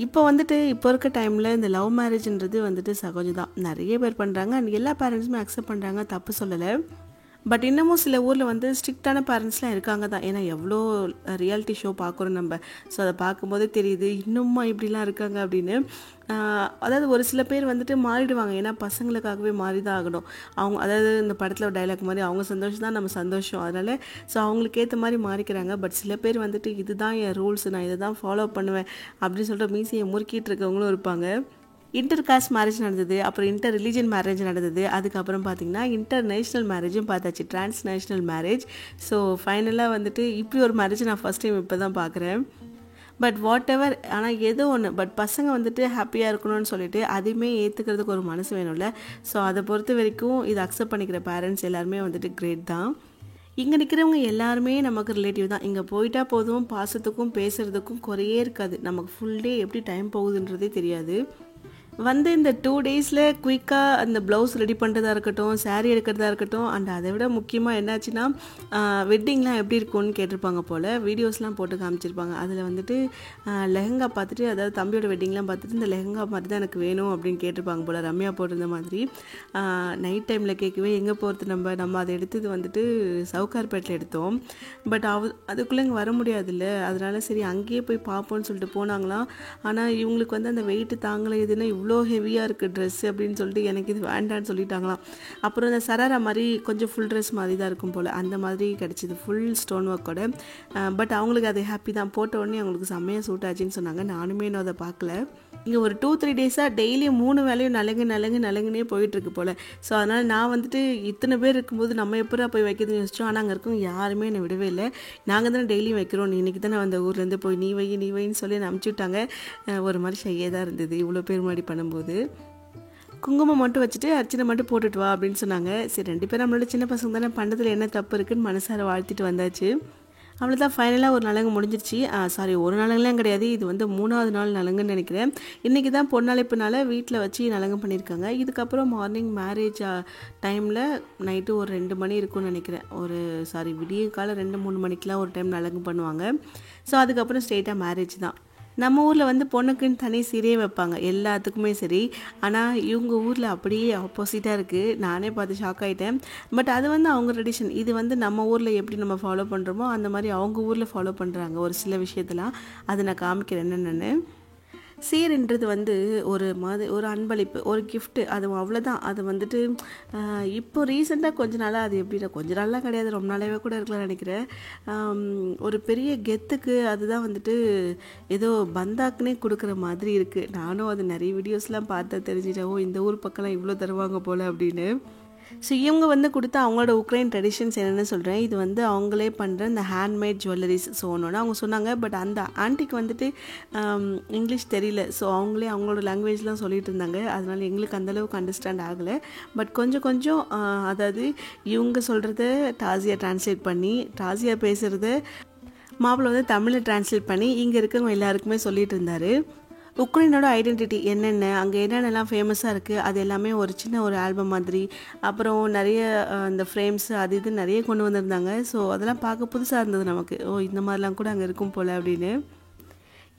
இப்போ வந்துட்டு இப்போ இருக்க டைமில் இந்த லவ் மேரேஜ்ன்றது வந்துட்டு சகஜம் தான், நிறைய பேர் பண்ணுறாங்க அண்ட் எல்லா பேரண்ட்ஸுமே அக்செப்ட் பண்ணுறாங்க, தப்பு சொல்லலை. பட் இன்னமும் சில ஊரில் வந்து ஸ்ட்ரிக்டான பேரண்ட்ஸ்லாம் இருக்காங்க தான். ஏன்னா எவ்வளோ ரியாலிட்டி ஷோ பார்க்குறோம் நம்ம. ஸோ அதை பார்க்கும்போதே தெரியுது இன்னும்மா இப்படிலாம் இருக்காங்க அப்படின்னு. அதாவது ஒரு சில பேர் வந்துட்டு மாறிடுவாங்க, ஏன்னா பசங்களுக்காகவே மாறி தான் ஆகணும். அவங்க அதாவது இந்த படத்தில் ஒரு டைலாக் மாதிரி அவங்க சந்தோஷம் தான் நம்ம சந்தோஷம், அதனால் ஸோ அவங்களுக்கு ஏற்ற மாதிரி மாறிக்கிறாங்க. பட் சில பேர் வந்துட்டு இதுதான் என் ரூல்ஸ், நான் இதை தான் ஃபாலோ பண்ணுவேன் அப்படின்னு சொல்லிட்டு மீசையை முறுக்கிட்டு இருக்கவங்களும் இருப்பாங்க. இன்டர் காஸ்ட் மேரேஜ் நடந்தது, அப்புறம் இன்டர் ரிலீஜன் மேரேஜ் நடந்தது, அதுக்கப்புறம் பார்த்திங்கன்னா இன்டர்நேஷ்னல் மேரேஜும் பார்த்தாச்சு, டிரான்ஸ்நேஷ்னல் மேரேஜ். ஸோ ஃபைனலாக வந்துட்டு இப்படி ஒரு மேரேஜ் நான் ஃபஸ்ட் டைம் இப்போ தான் பார்க்குறேன். பட் வாட் எவர், ஆனால் ஏதோ ஒன்று, பட் பசங்க வந்துட்டு ஹாப்பியாக இருக்கணும்னு சொல்லிட்டு அதையுமே ஏற்றுக்கிறதுக்கு ஒரு மனசு வேணும்ல. ஸோ அதை பொறுத்த வரைக்கும் இதை அக்செப்ட் பண்ணிக்கிற பேரண்ட்ஸ் எல்லாருமே வந்துட்டு கிரேட் தான். இங்கே நிற்கிறவங்க எல்லாருமே நமக்கு ரிலேட்டிவ் தான். இங்கே போயிட்டா போதும், பாசத்துக்கும் பேசுகிறதுக்கும் குறையே இருக்காது. நமக்கு ஃபுல் டே எப்படி டைம் போகுதுன்றதே தெரியாது. வந்து இந்த 2 டேஸில் குயிக்காக அந்த ப்ளவுஸ் ரெடி பண்ணுறதா இருக்கட்டும், சாரீ எடுக்கிறதா இருக்கட்டும், அண்ட் அதை விட முக்கியமாக என்னாச்சுன்னா வெட்டிங்லாம் எப்படி இருக்கும்னு கேட்டிருப்பாங்க போல், வீடியோஸ்லாம் போட்டு காமிச்சிருப்பாங்க. அதில் வந்துட்டு லெஹங்கா பார்த்துட்டு, அதாவது தம்பியோட வெட்டிங்லாம் பார்த்துட்டு இந்த லெஹங்கா மாதிரி தான் எனக்கு வேணும் அப்படின்னு கேட்டிருப்பாங்க போல், ரம்யா போட்டிருந்த மாதிரி. நைட் டைமில் கேட்கவே எங்கே போகிறது, நம்ம அதை எடுத்தது வந்துட்டு சவுகார்பேட்டில் எடுத்தோம். பட் அதுக்குள்ளே இங்கே வர முடியாதுல்ல, அதனால சரி அங்கேயே போய் பார்ப்போம்னு சொல்லிட்டு போனாங்களாம். ஆனால் இவங்களுக்கு வந்து அந்த வெயிட்டு தாங்கலை, எதுனா இவ்வளோ ஹெவியாக இருக்குது ட்ரெஸ்ஸு அப்படின்னு சொல்லிட்டு எனக்கு இது வேண்டான்னு சொல்லிட்டாங்களாம். அப்புறம் இந்த சராரா மாதிரி கொஞ்சம் ஃபுல் ட்ரெஸ் மாதிரி தான் இருக்கும் போல், அந்த மாதிரி கிடச்சிது, ஃபுல் ஸ்டோன் ஒர்க்கோட. பட் அவங்களுக்கு அது ஹாப்பி தான், போட்ட உடனே அவங்களுக்கு செம்மையாக சூட் ஆச்சுன்னு சொன்னாங்க. நானுமே இன்னும் அதை பார்க்கல. இங்கே ஒரு 2-3 டேஸாக டெய்லியும் 3 வேலையும் நலங்குனே போயிட்டுருக்கு போல். ஸோ அதனால் நான் வந்துட்டு இத்தனை பேர் இருக்கும்போது நம்ம எப்படா போய் வைக்கிறதுன்னு யோசிச்சோம். ஆனால் அங்கே இருக்கவங்க யாருமே என்னை விடவே இல்லை. நாங்கள் தானே டெய்லியும் வைக்கிறோம், இன்றைக்கி தானே அந்த ஊர்லேருந்து போய் நீ வைன்னு சொல்லி அனுப்பிச்சி விட்டாங்க. ஒரு மாதிரி ஷையாக தான் இருந்தது இவ்வளோ பேர் முன்னாடி பண்ணும்போது. குங்குமம் மட்டும் வச்சுட்டு அர்ச்சனை மட்டும் போட்டுட்டு வா அப்படின்னு சொன்னாங்க. சரி 2 பேரும் நம்மளோட சின்ன பசங்க தானே, பண்ணுறதுல என்ன தப்பு இருக்குன்னு மனசார வாழ்த்திட்டு வந்தாச்சு. அவ்வளோதான், ஃபைனலாக ஒரு நலங்கு முடிஞ்சிருச்சு. சாரி, ஒரு நலங்குலாம் கிடையாது, இது வந்து 3வது நாள் நலங்குன்னு நினைக்கிறேன். இன்றைக்கி தான் பொண்ணழைப்புனால வீட்டில் வச்சு நலங்கு பண்ணியிருக்காங்க. இதுக்கப்புறம் மார்னிங் மேரேஜ் டைமில் நைட்டு ஒரு 2 மணி இருக்கும்னு நினைக்கிறேன். விடிய காலம் 2-3 மணிக்கெலாம் ஒரு டைம் நலங்கு பண்ணுவாங்க. ஸோ அதுக்கப்புறம் ஸ்ட்ரெயிட்டாக மேரேஜ் தான். நம்ம ஊரில் வந்து பொண்ணுக்குன்னு தனி சீரையே வைப்பாங்க எல்லாத்துக்குமே சரி. ஆனால் இவங்க ஊரில் அப்படியே ஆப்போசிட்டாக இருக்குது. நானே பார்த்து ஷாக் ஆகிட்டேன். பட் அது வந்து அவங்க ட்ரெடிஷன். இது வந்து நம்ம ஊரில் எப்படி நம்ம ஃபாலோ பண்ணுறோமோ அந்த மாதிரி அவங்க ஊரில் ஃபாலோ பண்ணுறாங்க ஒரு சில விஷயத்தெல்லாம். அதை நான் காமிக்கிறேன் என்னென்னு. சீர்ன்றது வந்து ஒரு அன்பளிப்பு, ஒரு கிஃப்ட்டு, அது அவ்வளோதான். அது வந்துட்டு இப்போ ரீசெண்டாக கொஞ்ச நாளாக அது எப்படின்னா, கொஞ்ச நாளாக கிடையாது, ரொம்ப நாளாகவே கூட இருக்கலாம்னு நினைக்கிறேன். ஒரு பெரிய கெத்துக்கு அதுதான் வந்துட்டு ஏதோ பந்தாக்குனே கொடுக்குற மாதிரி இருக்குது. நானும் அது நிறைய வீடியோஸ்லாம் பார்த்து தெரிஞ்சுட்டேன், ஓ இந்த ஊர் பக்கம்லாம் இவ்வளோ தருவாங்க போல் அப்படின்னு. ஸோ இவங்க வந்து கொடுத்த அவங்களோட உக்ரைன் ட்ரெடிஷன்ஸ் என்னென்னு சொல்கிறேன். இது வந்து அவங்களே பண்ணுற இந்த ஹேண்ட்மேட் ஜுவல்லரிஸ். ஸோ ஒன்று அவங்க சொன்னாங்க. பட் அந்த ஆன்ட்டிக்கு வந்துட்டு இங்கிலீஷ் தெரியல. ஸோ அவங்களோட லாங்குவேஜ்லாம் சொல்லிட்டு இருந்தாங்க. அதனால் எங்களுக்கு அந்தளவுக்கு அண்டர்ஸ்டாண்ட் ஆகலை. பட் கொஞ்சம் அதாவது இவங்க சொல்கிறத டாசியா ட்ரான்ஸ்லேட் பண்ணி, டாசியா பேசுகிறத மாப்பிள்ளை வந்து தமிழில் ட்ரான்ஸ்லேட் பண்ணி இங்கே இருக்கவங்க எல்லாருக்குமே சொல்லிட்டு இருந்தார். உக்ரைனோட ஐடென்டிட்டி என்னென்ன, அங்கே என்னென்னலாம் ஃபேமஸாக இருக்குது, அது எல்லாமே ஒரு சின்ன ஒரு ஆல்பம் மாதிரி, அப்புறம் நிறைய இந்த ஃப்ரேம்ஸ் அது இது நிறைய கொண்டு வந்திருந்தாங்க. ஸோ அதெல்லாம் பார்க்க புதுசாக இருந்தது நமக்கு. ஓ இந்த மாதிரிலாம் கூட அங்கே இருக்கும் போல் அப்படின்னு.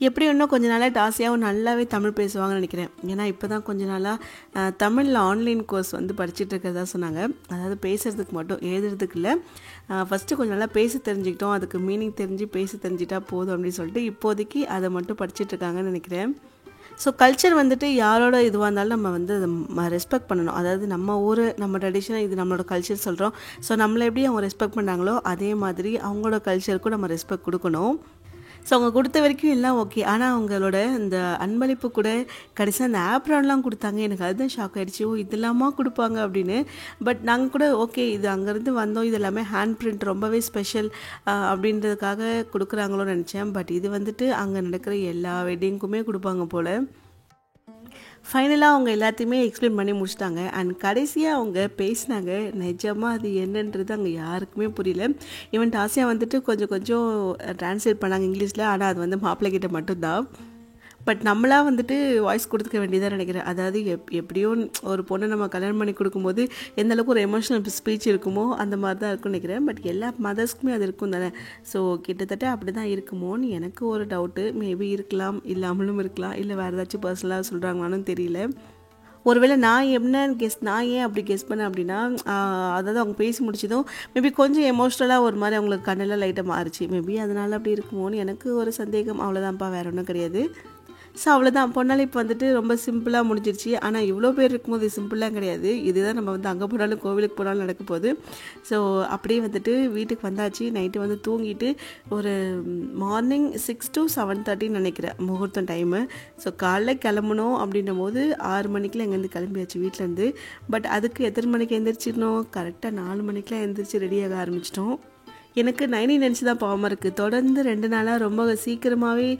எப்படி இன்னும் கொஞ்ச நாளாக டாசியாவும் நல்லாவே தமிழ் பேசுவாங்கன்னு நினைக்கிறேன். ஏன்னா இப்போ தான் கொஞ்ச நாளாக தமிழில் ஆன்லைன் கோர்ஸ் வந்து படிச்சுட்டு இருக்கிறதா சொன்னாங்க. அதாவது பேசுகிறதுக்கு மட்டும், எழுதுறதுக்கு இல்லை. ஃபஸ்ட்டு கொஞ்சம் நல்லா பேச தெரிஞ்சுக்கிட்டோம், அதுக்கு மீனிங் தெரிஞ்சு பேச தெரிஞ்சிட்டா போதும் அப்படின்னு சொல்லிட்டு இப்போதைக்கு அதை மட்டும் படிச்சுட்ருக்காங்கன்னு நினைக்கிறேன். ஸோ கல்ச்சர் வந்துட்டு யாரோட இதுவாக இருந்தாலும் நம்ம வந்து அதை ரெஸ்பெக்ட் பண்ணணும். அதாவது நம்ம ஊர், நம்ம ட்ரெடிஷனாக இது நம்மளோட கல்ச்சர் சொல்கிறோம். ஸோ நம்மளை எப்படி அவங்க ரெஸ்பெக்ட் பண்ணாங்களோ அதே மாதிரி அவங்களோட கல்ச்சருக்கும் நம்ம ரெஸ்பெக்ட் கொடுக்கணும். ஸோ அவங்க கொடுத்த வரைக்கும் எல்லாம் ஓகே. ஆனால் அவங்களோட இந்த அன்பளிப்பு கூட கடைசியாக அந்த ஆப்ரான்லாம் கொடுத்தாங்க. எனக்கு அதுதான் ஷாக் ஆகிடுச்சு, ஓ இதெல்லாமா கொடுப்பாங்க அப்படின்னு. பட் நாங்கள் கூட ஓகே இது அங்கேருந்து வந்தோம், இது எல்லாமே ஹேண்ட் பிரிண்ட் ரொம்பவே ஸ்பெஷல் அப்படின்றதுக்காக கொடுக்குறாங்களோன்னு நினச்சேன். பட் இது வந்துட்டு அங்கே நடக்கிற எல்லா வெட்டிங்க்குமே கொடுப்பாங்க போல். ஃபைனலாக அவங்க எல்லாத்தையுமே எக்ஸ்பிளைன் பண்ணி முடிச்சிட்டாங்க. அண்ட் கடைசியாக அவங்க பேசினாங்க. நிஜமாக அது என்னன்றது அங்கே யாருக்குமே புரியல. ஈவன் டாசியா வந்துட்டு கொஞ்சம் ட்ரான்ஸ்லேட் பண்ணாங்க இங்கிலீஷில். ஆனால் அது வந்து மாப்பிள்ளைகிட்ட மட்டும்தான். பட் நம்மளாக வந்துட்டு வாய்ஸ் கொடுத்துக்க வேண்டியதாக நினைக்கிறேன். அதாவது எப்படியோ ஒரு பொண்ணை நம்ம கல்யாணம் பண்ணி கொடுக்கும்போது எந்த அளவுக்கு ஒரு எமோஷனல் ஸ்பீச் இருக்குமோ அந்த மாதிரி தான் இருக்கும்னு நினைக்கிறேன். பட் எல்லா மதர்ஸ்க்குமே அது இருக்கும் தானே. ஸோ கிட்டத்தட்ட அப்படி தான் இருக்குமோன்னு எனக்கு ஒரு டவுட்டு. மேபி இருக்கலாம், இல்லாமலும் இருக்கலாம், இல்லை வேறு ஏதாச்சும் பர்சனலாக சொல்கிறாங்களான்னு தெரியல. ஒருவேளை நான் ஏன் அப்படி கெஸ் பண்ணேன் அப்படின்னா, அதாவது அவங்க பேசி முடிச்சதும் மேபி கொஞ்சம் எமோஷ்னலாக ஒரு மாதிரி அவங்களுக்கு கண்ணெல்லாம் லைட்டாக மாறுச்சு. மேபி அதனால் அப்படி இருக்குமோன்னு எனக்கு ஒரு சந்தேகம். அவ்வளோதான்ப்பா, வேறு ஒன்றும் கிடையாது. ஸோ அவ்வளோதான், பொண்ணால் இப்போ வந்துட்டு ரொம்ப சிம்பிளாக முடிஞ்சிருச்சு. ஆனால் இவ்வளோ பேர் இருக்கும்போது சிம்பிளாக கிடையாது. இதுதான் நம்ம வந்து அங்கே போனாலும் கோவிலுக்கு போனாலும் நடக்க போகுது. ஸோ அப்படியே வந்துட்டு வீட்டுக்கு வந்தாச்சு. நைட்டு வந்து தூங்கிட்டு ஒரு மார்னிங் 6 to 7:30 நினைக்கிறேன் முகூர்த்தம் டைமு. ஸோ காலைல கிளம்பணும் அப்படின்னும் போது 6 மணிக்கெலாம் எங்கேருந்து கிளம்பியாச்சு வீட்டிலேருந்து. பட் அதுக்கு எத்தனை மணிக்கு எழுந்திரிச்சிடணும், கரெக்டாக 4 மணிக்கெலாம் எழுந்திரிச்சு ரெடியாக ஆரம்பிச்சிட்டோம். எனக்கு நைனி நினச்சி தான் பாவமாக இருக்குது. தொடர்ந்து 2 நாளாக ரொம்ப சீக்கிரமாகவே,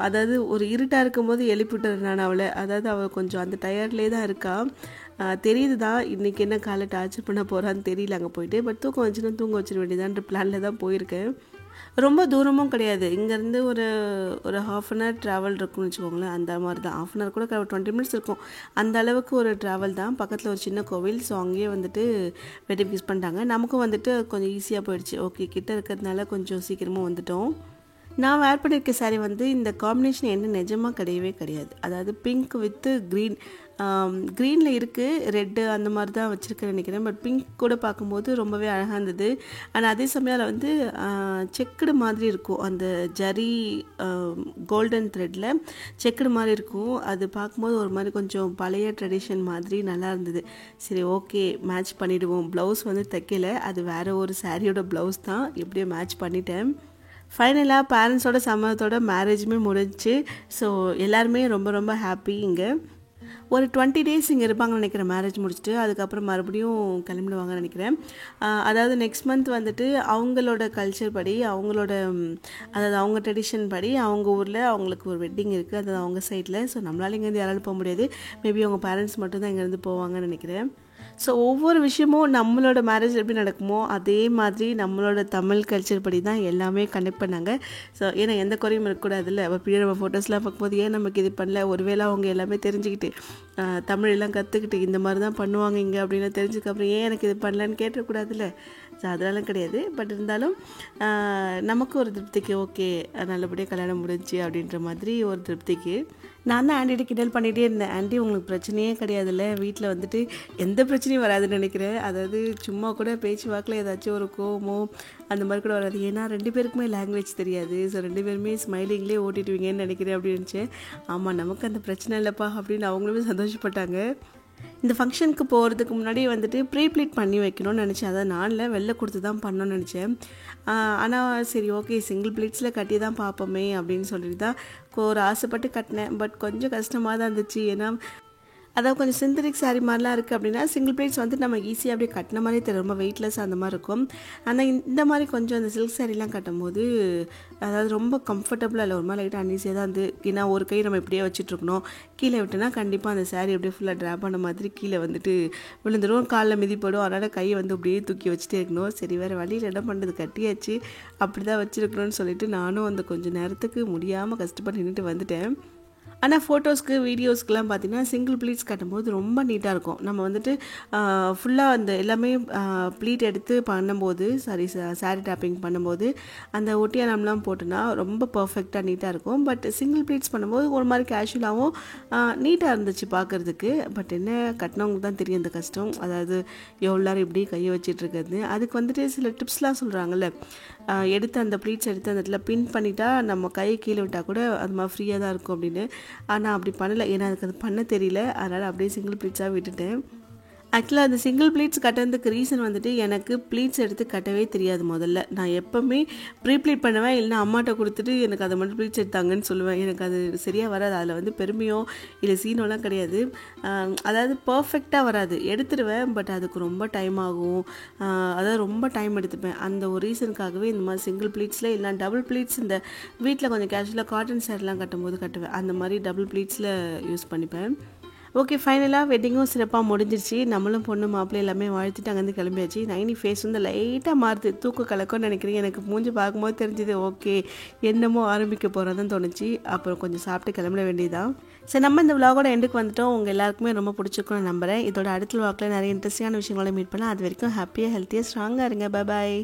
அதாவது ஒரு இருட்டாக இருக்கும்போது எழுப்பிவிட்டேன் நான் அவளை. அதாவது அவள் கொஞ்சம் அந்த டயர்ட்லேயே தான் இருக்கா. தெரியுது தான் இன்றைக்கி என்ன காலை டார்ச்சர் பண்ண போகிறான்னு தெரியல அங்கே போயிட்டு. பட் தூக்கம் வச்சுன்னா தூங்க வச்சிட வேண்டியதான்ற பிளானில் தான் போயிருக்கேன். ரொம்ப தூரமும் கிடையாது. இங்கேருந்து ஒரு 1/2 hour ட்ராவல் இருக்குன்னு வச்சுக்கோங்களேன். அந்த மாதிரி தான், 1/2 hour கூட 20 minutes இருக்கும். அந்த அளவுக்கு ஒரு ட்ராவல் தான். பக்கத்தில் ஒரு சின்ன கோவில். ஸோ அங்கேயே வந்துட்டு வெட்டிங் ஃபிக்ஸ் பண்ணிட்டாங்க. நமக்கும் வந்துட்டு கொஞ்சம் ஈஸியாக போயிடுச்சு. ஓகே, கிட்ட இருக்கிறதுனால கொஞ்சம் சீக்கிரமாக வந்துட்டோம். நான் வேர் பண்ணியிருக்க சாரீ வந்து இந்த காம்பினேஷன் என்ன நிஜமாக கிடையவே கிடையாது. அதாவது பிங்க் வித்து க்ரீன், க்ரீனில் இருக்குது, ரெட்டு அந்த மாதிரி தான் வச்சுருக்கேன்னு நினைக்கிறேன். பட் பிங்க் கூட பார்க்கும்போது ரொம்பவே அழகாக இருந்தது. ஆனால் அதே சமயம் அதில் வந்து செக்குடு மாதிரி இருக்கும். அந்த ஜரி கோல்டன் த்ரெட்டில் செக்குடு மாதிரி இருக்கும். அது பார்க்கும்போது ஒரு மாதிரி கொஞ்சம் பழைய ட்ரெடிஷன் மாதிரி நல்லா இருந்தது. சரி, ஓகே, மேட்ச் பண்ணிவிடுவோம். ப்ளவுஸ் வந்து தைக்கலை, அது வேறு ஒரு சாரியோட ப்ளவுஸ் தான். எப்படியோ மேட்ச் பண்ணிட்டேன். ஃபைனலாக பேரண்ட்ஸோட சம்மதத்தோட மேரேஜுமே முடிஞ்சிச்சு. ஸோ எல்லாருமே ரொம்ப ரொம்ப ஹாப்பி. இங்கே ஒரு 20 days இங்கே இருப்பாங்கன்னு நினைக்கிறேன் மேரேஜ் முடிச்சுட்டு. அதுக்கப்புறம் மறுபடியும் கிளம்பிடுவாங்கன்னு நினைக்கிறேன். அதாவது நெக்ஸ்ட் மந்த் வந்துட்டு அவங்களோட கல்ச்சர் படி, அதாவது அவங்க ட்ரெடிஷன் படி அவங்க ஊரில் அவங்களுக்கு ஒரு வெட்டிங் இருக்குது. அதாவது அவங்க சைடில். ஸோ நம்மளால இங்கேருந்து யாராலும் போக முடியாது. மேபி அவங்க பேரண்ட்ஸ் மட்டும்தான் இங்கேருந்து போவாங்கன்னு நினைக்கிறேன். ஸோ ஒவ்வொரு விஷயமும் நம்மளோட மேரேஜ் எப்படி நடக்குமோ அதே மாதிரி நம்மளோட தமிழ் கல்ச்சர் படி தான் எல்லாமே கனெக்ட் பண்ணாங்க. ஸோ ஏன்னா எந்த குறையும் இருக்கக்கூடாதுல்ல. அப்போ பின்னாடி நம்ம ஃபோட்டோஸ்லாம் பார்க்கும்போது ஏன் நமக்கு இது பண்ணல, ஒருவேளை அவங்க எல்லாமே தெரிஞ்சுக்கிட்டு தமிழெல்லாம் கற்றுக்கிட்டு இந்த மாதிரி தான் பண்ணுவாங்க இங்கே அப்படின்னு தெரிஞ்சுக்கப்புறம் ஏன் எனக்கு இது பண்ணலன்னு கேட்டக்கூடாதுல்ல. ஸோ அதெல்லாம் கிடையாது. பட் இருந்தாலும் நமக்கு ஒரு திருப்திக்கு ஓகே, நல்லபடியாக கல்யாணம் முடிஞ்சு அப்படின்ற மாதிரி ஒரு திருப்திக்கு நான் தான் ஆண்டிகிட்ட கிண்டல் பண்ணிகிட்டே இருந்தேன். ஆண்டி, உங்களுக்கு பிரச்சனையே கிடையாதுல்ல, வீட்டில் வந்துட்டு எந்த பிரச்சனையும் வராதுன்னு நினைக்கிறேன். அதாவது சும்மா கூட பேச்சு வாக்கில் ஏதாச்சும் ஒரு கோவமோ அந்த மாதிரி கூட வராது. ஏன்னா 2 பேருக்குமே லாங்குவேஜ் தெரியாது. ஸோ 2 பேருமே ஸ்மைலிங்லேயே ஓட்டிடுவீங்கன்னு நினைக்கிறேன் அப்படின்னு நினச்சேன். ஆமாம், நமக்கு அந்த பிரச்சனை இல்லைப்பா அப்படின்னு அவங்களுமே சந்தோஷப்பட்டாங்க. இந்த ஃபங்க்ஷனுக்கு போகிறதுக்கு முன்னாடி வந்துட்டு ப்ளீட் பண்ணி வைக்கணும்னு நினச்சேன். அதாவது நானில் வெளில கொடுத்து தான் பண்ணணும்னு நினச்சேன். ஆனால் சரி, ஓகே, சிங்கிள் ப்ளீட்ஸில் கட்டி தான் பார்ப்போமே அப்படின்னு சொல்லிட்டு தான் ஒரு ஆசைப்பட்டு கட்டினேன். பட் கொஞ்சம் கஷ்டமாக தான் இருந்துச்சு. ஏன்னா அதாவது கொஞ்சம் சிந்தட்டிக் சாரீ மாதிரிலாம் இருக்குது அப்படின்னா சிங்கிள் ப்ளீட்ஸ் வந்து நம்ம ஈஸியாக அப்படியே கட்டின மாதிரி தெரியும், ரொம்ப வெயிட்லெஸ் அந்த மாதிரி இருக்கும். ஆனால் இந்த மாதிரி கொஞ்சம் அந்த சில்க் சாரீலாம் கட்டும்போது அதாவது ரொம்ப கம்ஃபர்டபுளாக இல்லை, ஒரு மாதிரி லைட்டாக அன்ஈஸியாக தான் வந்து. ஏன்னா ஒரு கை நம்ம இப்படியே வச்சுட்ருக்கணும், கீழே விட்டுனா கண்டிப்பாக அந்த சாரீ அப்படியே ஃபுல்லாக ட்ராப் பண்ண மாதிரி கீழே வந்துட்டு விழுந்துடும், காலில் மிதிப்படும். அதனால் கையை வந்து அப்படியே தூக்கி வச்சுட்டே இருக்கணும். சரி, வேறு வழியில் என்ன பண்ணுறது, கட்டியாச்சு, அப்படி தான் வச்சுருக்கணும்னு சொல்லிட்டு நானும் அந்த கொஞ்சம் நேரத்துக்கு முடியாமல் கஷ்டப்பட்டு நின்றுட்டு வந்துட்டேன். ஆனால் ஃபோட்டோஸ்க்கு வீடியோஸ்க்கெலாம் பார்த்திங்கன்னா சிங்கிள் ப்ளீட்ஸ் கட்டும்போது ரொம்ப நீட்டாக இருக்கும். நம்ம வந்துட்டு ஃபுல்லாக அந்த எல்லாமே ப்ளீட் எடுத்து பண்ணும்போது சாரீ டாப்பிங் பண்ணும்போது அந்த ஒட்டியானம்லாம் போட்டுனா ரொம்ப பர்ஃபெக்டாக நீட்டாக இருக்கும். பட் சிங்கிள் ப்ளீட்ஸ் பண்ணும்போது ஒரு மாதிரி கேஷுவலாகவும் நீட்டாக இருந்துச்சு பார்க்குறதுக்கு. பட் என்ன, கட்டினவங்களுக்கு தான் தெரியும் அந்த கஷ்டம். அதாவது எவ்வளோ நேரம் இப்படி கையை வச்சிட்ருக்கிறது. அதுக்கு வந்துட்டு சில டிப்ஸ்லாம் சொல்கிறாங்கல்ல, எடுத்து அந்த ப்ளீட்ஸ் எடுத்து அந்த இடத்துல பின் பண்ணிட்டா நம்ம கையை கீழே விட்டால் கூட அது மாதிரி ஃப்ரீயாக தான் இருக்கும் அப்படின்னு. ஆனால் அப்படி பண்ணலை, ஏன்னா அதுக்கு அது பண்ண தெரியல. அதனால் அப்படியே சிங்கிள் ப்ளீட்ஸாக விட்டுட்டேன். ஆக்சுவலாக அந்த சிங்கிள் ப்ளீட்ஸ் கட்டுறதுக்கு ரீசன் வந்துட்டு எனக்கு ப்ளீட்ஸ் எடுத்து கட்டவே தெரியாது முதல்ல. நான் எப்போவுமே ப்ளீட் பண்ணுவேன், இல்லைனா அம்மாட்ட கொடுத்துட்டு எனக்கு அதை மட்டும் ப்ளீட்ஸ் எடுத்தாங்கன்னு சொல்லுவேன். எனக்கு அது சரியாக வராது. அதில் வந்து பெருமையோ இல்லை சீனோலாம் கிடையாது. அதாவது பர்ஃபெக்டாக வராது, எடுத்துடுவேன். பட் அதுக்கு ரொம்ப டைம் ஆகும், அதாவது ரொம்ப டைம் எடுத்துப்பேன். அந்த ஒரு ரீசனுக்காகவே இந்த மாதிரி சிங்கிள் ப்ளீட்ஸில் இல்லை டபுள் ப்ளீட்ஸ் இந்த வீட்டில் கொஞ்சம் கேஷுவலாக காட்டன் சேரீலாம் கட்டும்போது கட்டுவேன். அந்த மாதிரி டபுள் ப்ளீட்ஸில் யூஸ் பண்ணிப்பேன். ஓகே, ஃபைனலாக வெட்டிங்கும் சிறப்பாக முடிஞ்சிருச்சு. நம்மளும் பொண்ணு மாப்பிள்ளை எல்லாமே வாழ்த்துட்டு அங்கேருந்து கிளம்பியாச்சு. நைனி ஃபேஸ் வந்து லைட்டாக மாறுது, தூக்க கலக்கம்னு நினைக்கிறேன். எனக்கு மூஞ்சி பார்க்கும்போது தெரிஞ்சுது, ஓகே என்னமோ ஆரம்பிக்க போகிறதுன்னு தோணுச்சு. அப்புறம் கொஞ்சம் சாப்பிட்டு கிளம்பிட வேண்டியதான். சரி, நம்ம இந்த விலாகோட எண்டுக்கு வந்துட்டோம். உங்கள் எல்லாருக்குமே ரொம்ப பிடிச்சிருக்குன்னு நம்புகிறேன். இதோட அடுத்த விலாகில் நிறைய இன்ட்ரெஸ்டிங்கான விஷயங்களை மீட் பண்ணலாம். அது வரைக்கும் ஹாப்பியாக, ஹெல்த்தியாக, ஸ்ட்ராங்காக இருங்க. Bye bye.